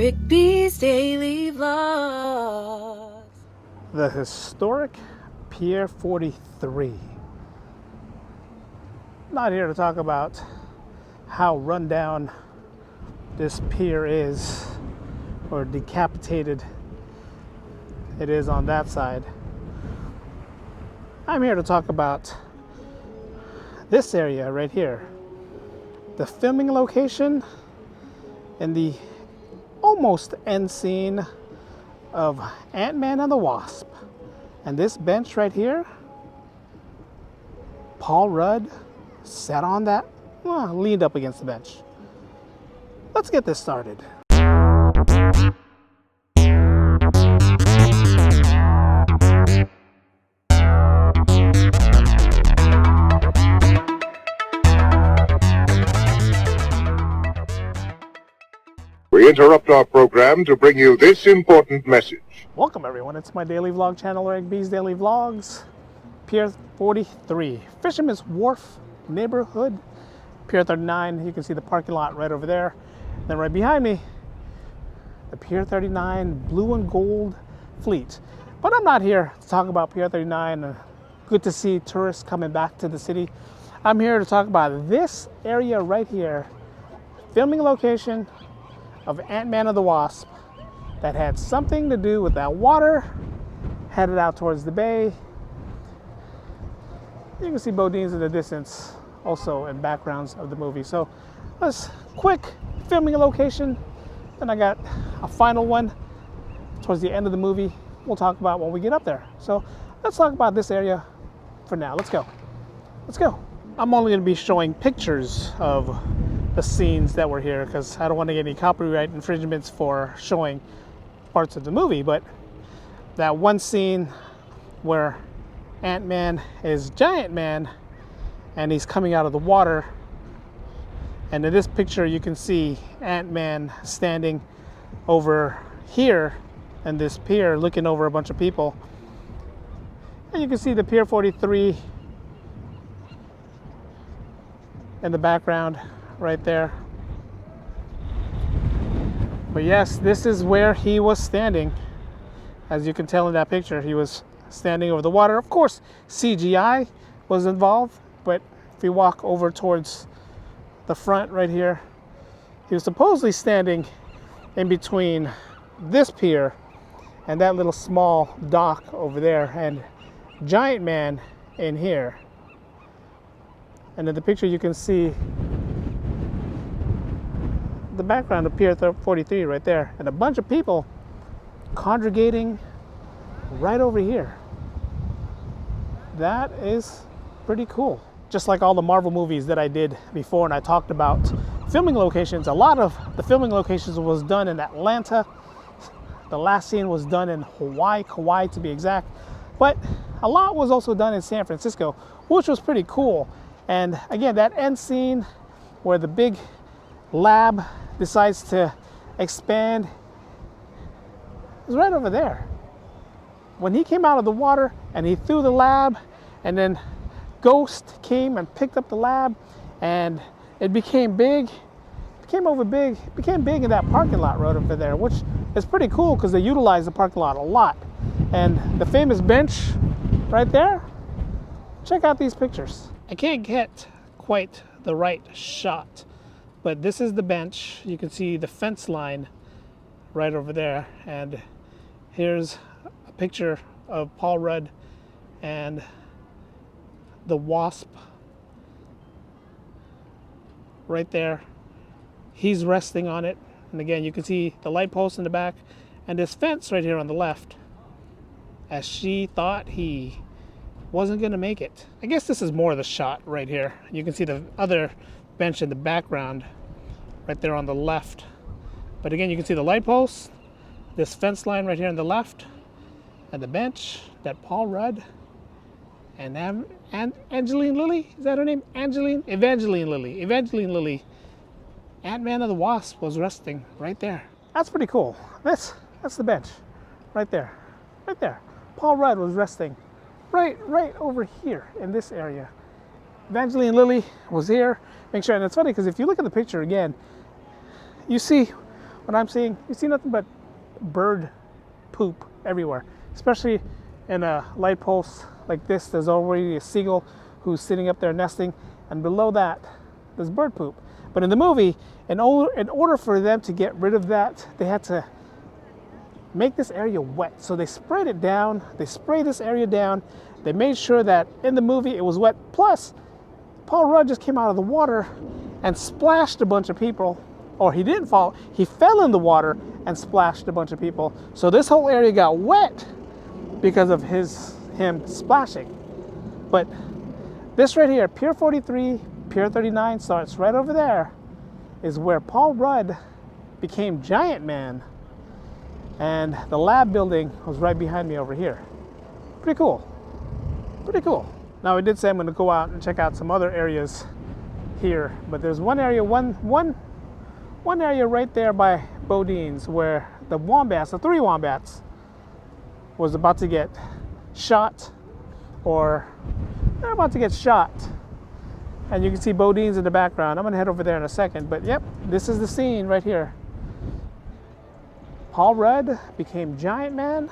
Eric B's Daily Vlogs. The historic Pier 43. Not here to talk about how rundown this pier is or decapitated it is on that side. I'm here to talk about this area right here. The filming location and the almost end scene of Ant-Man and the Wasp. And this bench right here, Paul Rudd sat on that, leaned up against the bench. Let's get this started. We interrupt our program to bring you this important message. Welcome everyone, it's my daily vlog channel, Eric B's Daily Vlogs. Pier 43, Fisherman's Wharf neighborhood. Pier 39, you can see the parking lot right over there. Then right behind me, the Pier 39 blue and gold fleet. But I'm not here to talk about Pier 39. Good to see tourists coming back to the city. I'm here to talk about this area right here, filming location of Ant-Man and the Wasp, that had something to do with that water headed out towards the bay. You can see Bodines in the distance, also in backgrounds of the movie. So let's quick filming location. Then I got a final one towards the end of the movie. We'll talk about when we get up there. So let's talk about this area for now. Let's go. Let's go. I'm only going to be showing pictures of the scenes that were here because I don't want to get any copyright infringements for showing parts of the movie. But that one scene where Ant-Man is Giant Man and he's coming out of the water, and in this picture you can see Ant-Man standing over here in this pier looking over a bunch of people, and you can see the Pier 43 in the background right there. But yes, this is where he was standing. As you can tell in that picture, he was standing over the water. Of course, CGI was involved, but if you walk over towards the front right here, he was supposedly standing in between this pier and that little small dock over there, and Giant Man in here. And in the picture you can see the background of Pier 43 right there, and a bunch of people congregating right over here. That is pretty cool. Just like all the Marvel movies that I did before and I talked about filming locations, a lot of the filming locations was done in Atlanta. The last scene was done in Hawaii, Kauai to be exact. But a lot was also done in San Francisco, which was pretty cool. And again, that end scene where the big lab decides to expand is right over there. When he came out of the water and he threw the lab, and then Ghost came and picked up the lab, and it became big, became big in that parking lot right over there, which is pretty cool because they utilize the parking lot a lot. And the famous bench right there, check out these pictures. I can't get quite the right shot, but this is the bench. You can see the fence line right over there, and here's a picture of Paul Rudd and the Wasp right there. He's resting on it, and again you can see the light post in the back and this fence right here on the left, as she thought he wasn't gonna make it. I guess this is more of the shot right here. You can see the other bench in the background right there on the left, but again you can see the light post, this fence line right here on the left, and the bench that Paul Rudd and Angeline Lilly, is that her name? Evangeline Lilly, Ant-Man and the Wasp was resting right there. That's pretty cool. That's the bench right there. Paul Rudd was resting right over here in this area. Evangeline Lilly was here. Make sure, and it's funny because if you look at the picture again, you see what I'm seeing, you see nothing but bird poop everywhere, especially in a light post like this. There's already a seagull who's sitting up there nesting, and below that there's bird poop. But in the movie, in order for them to get rid of that, they had to make this area wet. So they sprayed it down, they sprayed this area down, they made sure that in the movie it was wet. Plus, Paul Rudd just came out of the water and splashed a bunch of people. Or he didn't fall, he fell in the water and splashed a bunch of people. So this whole area got wet because of him splashing. But this right here, Pier 43, Pier 39 starts right over there, is where Paul Rudd became Giant Man. And the lab building was right behind me over here. Pretty cool. Pretty cool. Now I did say I'm going to go out and check out some other areas here, but there's one area, one area right there by Bodine's where the wombats, the 3 wombats, was about to get shot, or they're about to get shot. And you can see Bodine's in the background. I'm going to head over there in a second, but yep, this is the scene right here. Paul Rudd became Giant Man,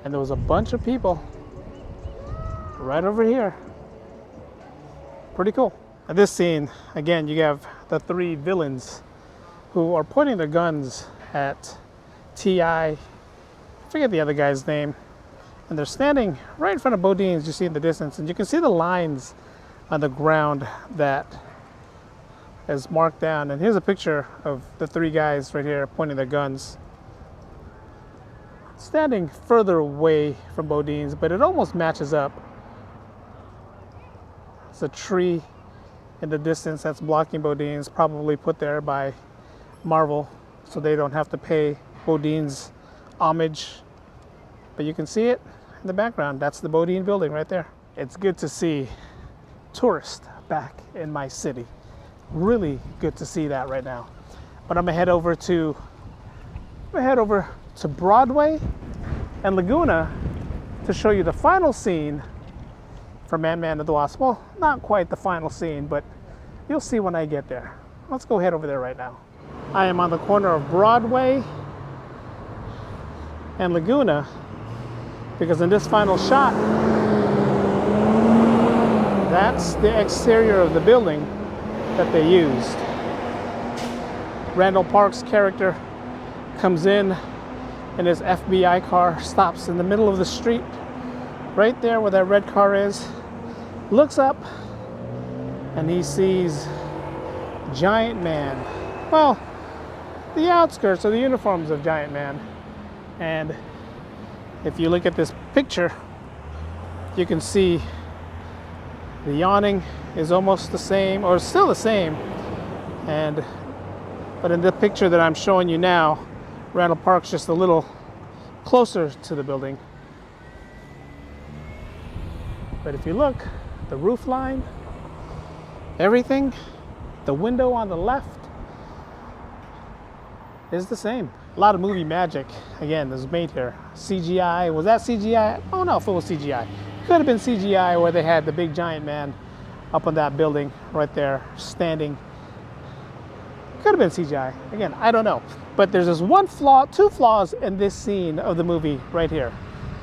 and there was a bunch of people right over here. Pretty cool. At this scene, again, you have the 3 villains who are pointing their guns at T.I. I forget the other guy's name. And they're standing right in front of Bodine's, you see in the distance. And you can see the lines on the ground that is marked down. And here's a picture of the 3 guys right here pointing their guns. Standing further away from Bodine's, but it almost matches up. It's a tree in the distance that's blocking Bodine's, probably put there by Marvel so they don't have to pay Bodine's homage. But you can see it in the background. That's the Bodine building right there. It's good to see tourists back in my city. Really good to see that right now. But I'm gonna head over to Broadway and Laguna to show you the final scene from Ant-Man and the Wasp. Well, not quite the final scene, but you'll see when I get there. Let's go head over there right now. I am on the corner of Broadway and Laguna because in this final shot, that's the exterior of the building that they used. Randall Park's character comes in his FBI car, stops in the middle of the street, right there where that red car is, looks up, and he sees Giant Man. Well, the outskirts or the uniforms of Giant Man. And if you look at this picture, you can see the awning is almost the same, or still the same. But in the picture that I'm showing you now, Randall Park's just a little closer to the building. But if you look, the roof line, everything, the window on the left is the same. A lot of movie magic, again, is made here. CGI, was that CGI? I don't know if it was CGI. Could have been CGI where they had the big Giant Man up on that building right there, standing. Could have been CGI. Again, I don't know. But there's this one flaw, 2 flaws in this scene of the movie right here.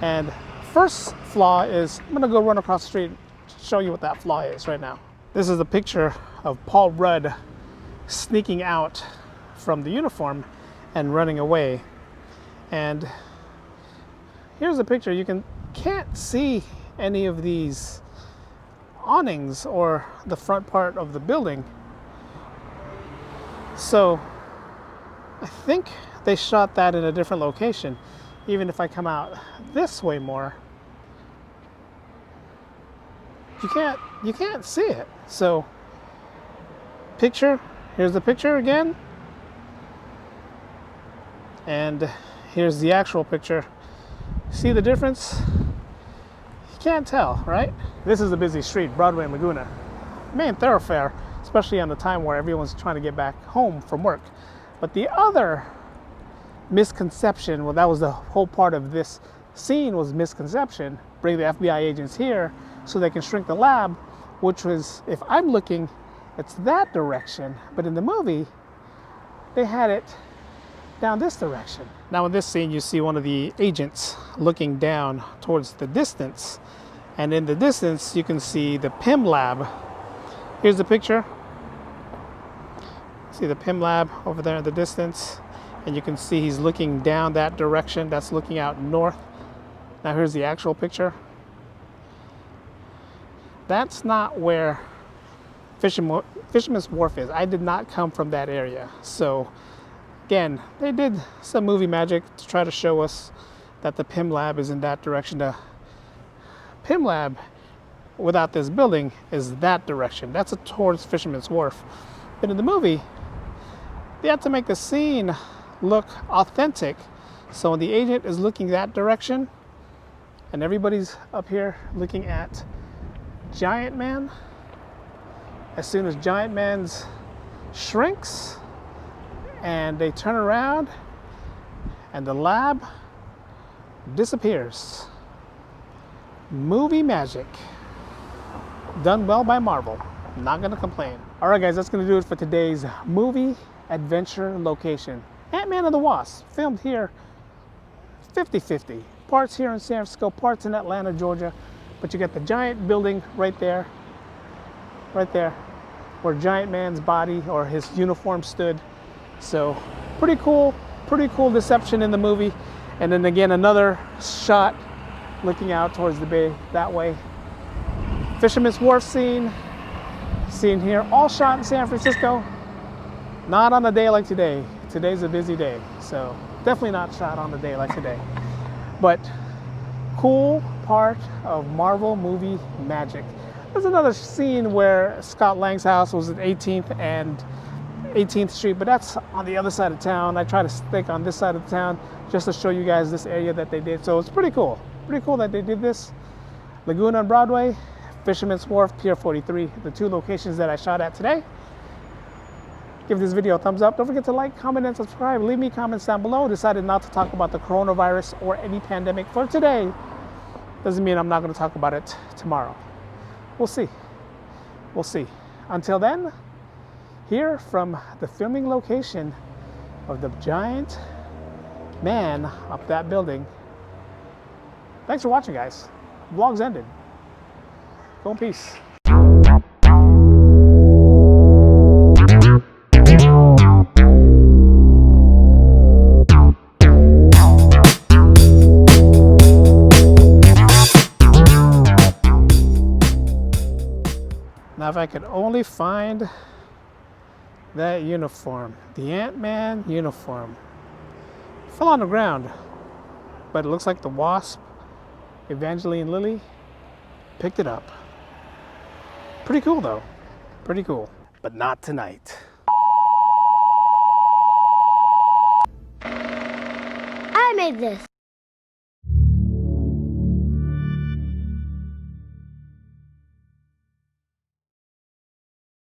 And first flaw is, I'm gonna go run across the street and show you what that flaw is right now. This is a picture of Paul Rudd sneaking out from the uniform and running away. And here's a picture. You can't see any of these awnings or the front part of the building. So I think they shot that in a different location. Even if I come out this way more, you can't see it. So picture, here's the picture again. And here's the actual picture. See the difference? You can't tell, right? This is a busy street, Broadway and Laguna. Main thoroughfare, especially on the time where everyone's trying to get back home from work. But the other misconception, well, that was the whole part of this scene, was misconception. Bring the FBI agents here so they can shrink the lab, which was, if I'm looking, it's that direction. But in the movie, they had it down this direction. Now in this scene, you see one of the agents looking down towards the distance. And in the distance, you can see the PIM lab. Here's the picture. See the PIM lab over there in the distance. And you can see he's looking down that direction. That's looking out north. Now here's the actual picture. That's not where Fisherman's Wharf is. I did not come from that area. So again, they did some movie magic to try to show us that the PIM lab is in that direction. The PIM lab without this building is that direction. That's towards Fisherman's Wharf. But in the movie, they had to make the scene look authentic. So when the agent is looking that direction and everybody's up here looking at Giant Man, as soon as Giant Man's shrinks and they turn around and the lab disappears. Movie magic. Done well by Marvel. Not gonna complain. All right, guys, that's gonna do it for today's movie adventure location. Ant-Man and the Wasp, filmed here 50-50. Parts here in San Francisco, parts in Atlanta, Georgia. But you get the giant building right there, where Giant Man's body or his uniform stood. So pretty cool deception in the movie. And then again, another shot looking out towards the bay that way. Fisherman's Wharf scene here, all shot in San Francisco. Not on a day like today. Today's a busy day, so definitely not shot on a day like today. But cool part of Marvel movie magic. There's another scene where Scott Lang's house was at 18th and 18th Street, but that's on the other side of town. I try to stick on this side of town just to show you guys this area that they did. So it's pretty cool. Pretty cool that they did this. Laguna and Broadway, Fisherman's Wharf, Pier 43, the two locations that I shot at today. Give this video a thumbs up. Don't forget to like, comment, and subscribe. Leave me comments down below. Decided not to talk about the coronavirus or any pandemic for today. Doesn't mean I'm not going to talk about it tomorrow. We'll see. We'll see. Until then, here from the filming location of the Giant Man up that building. Thanks for watching, guys. Vlog's ended. Go in peace. Now if I could only find that uniform, the Ant-Man uniform. Fell on the ground, but it looks like the Wasp, Evangeline Lilly, picked it up. Pretty cool though, pretty cool. But not tonight. I made this.